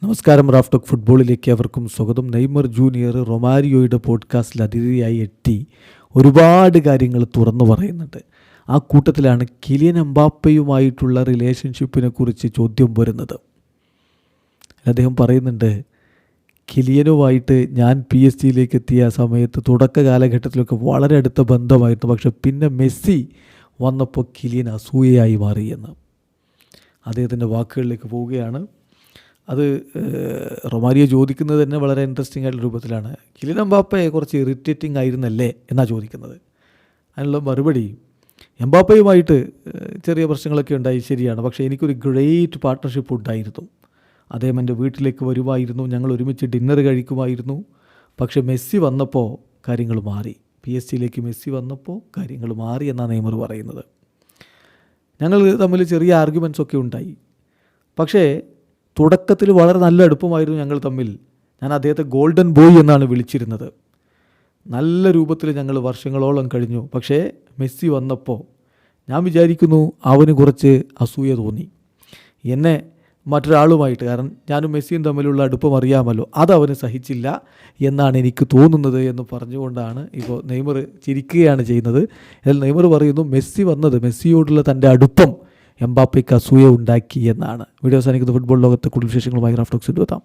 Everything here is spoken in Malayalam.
നമസ്കാരം. റാഫ് ടോക്ക് ഫുട്ബോളിലേക്ക് അവർക്കും സ്വാഗതം. നെയ്മർ ജൂനിയർ റൊമാരിയോയുടെ പോഡ്കാസ്റ്റിൽ അതിഥിയായി എത്തി ഒരുപാട് കാര്യങ്ങൾ തുറന്നു പറയുന്നുണ്ട്. ആ കൂട്ടത്തിലാണ് കിലിയൻ എംബാപ്പയുമായിട്ടുള്ള റിലേഷൻഷിപ്പിനെ കുറിച്ച് ചോദ്യം വരുന്നത്. അദ്ദേഹം പറയുന്നുണ്ട്, കിലിയനുമായിട്ട് ഞാൻ PSG എത്തിയ സമയത്ത് തുടക്ക കാലഘട്ടത്തിലൊക്കെ വളരെ അടുത്ത ബന്ധമായിരുന്നു, പക്ഷെ പിന്നെ മെസ്സി വന്നപ്പോൾ കിലിയൻ അസൂയയായി മാറിയെന്ന്. അദ്ദേഹത്തിൻ്റെ വാക്കുകളിലേക്ക് പോവുകയാണ്. അത് റൊമാരിയോ ചോദിക്കുന്നത് തന്നെ വളരെ ഇൻട്രസ്റ്റിംഗ് ആയിട്ടുള്ള രൂപത്തിലാണ്. കിലിയൻ എംബാപ്പെ കുറച്ച് ഇറിറ്റേറ്റിംഗ് ആയിരുന്നല്ലേ എന്നാണ് ചോദിക്കുന്നത്. അതിനുള്ള മറുപടി, എംബാപ്പയുമായിട്ട് ചെറിയ പ്രശ്നങ്ങളൊക്കെ ഉണ്ടായി, ശരിയാണ്, പക്ഷേ എനിക്കൊരു ഗ്രേറ്റ് പാർട്ട്ണർഷിപ്പ് ഉണ്ടായിരുന്നു. അദ്ദേഹം എൻ്റെ വീട്ടിലേക്ക് വരുമായിരുന്നു, ഞങ്ങൾ ഒരുമിച്ച് ഡിന്നർ കഴിക്കുമായിരുന്നു. പക്ഷേ മെസ്സി വന്നപ്പോൾ കാര്യങ്ങൾ മാറി. PSG മെസ്സി വന്നപ്പോൾ കാര്യങ്ങൾ മാറി എന്നാണ് നെയ്മർ പറയുന്നത്. ഞങ്ങൾ തമ്മിൽ ചെറിയ ആർഗ്യുമെൻറ്റ്സൊക്കെ ഉണ്ടായി, പക്ഷേ തുടക്കത്തിൽ വളരെ നല്ല അടുപ്പമായിരുന്നു ഞങ്ങൾ തമ്മിൽ. ഞാൻ അദ്ദേഹത്തെ ഗോൾഡൻ ബോയ് എന്നാണ് വിളിച്ചിരുന്നത്. നല്ല രൂപത്തിൽ ഞങ്ങൾ വർഷങ്ങളോളം കഴിഞ്ഞു. പക്ഷേ മെസ്സി വന്നപ്പോൾ ഞാൻ വിചാരിക്കുന്നു അവന് കുറച്ച് അസൂയ തോന്നി എന്നെ മറ്റൊരാളുമായിട്ട്. കാരണം ഞാനും മെസ്സിയും തമ്മിലുള്ള അടുപ്പം അറിയാമല്ലോ, അതവന് സഹിച്ചില്ല എന്നാണ് എനിക്ക് തോന്നുന്നത് എന്ന് പറഞ്ഞുകൊണ്ടാണ് ഇപ്പോൾ നെയ്മർ ചിരിക്കുകയാണ് ചെയ്യുന്നത്. അതിൽ നെയ്മർ പറയുന്നു, മെസ്സിയോടുള്ള തൻ്റെ അടുപ്പം എംബാപ്പയ്ക്ക് അസൂയ ഉണ്ടാക്കി എന്നാണ്. വീഡിയോ അവസാനിക്കുന്ന ഫുട്ബോൾ ലോകത്തെ കൂടുതൽ വിശേഷങ്ങളുമായി റാഫ് ടോക്സിൽ എത്താം.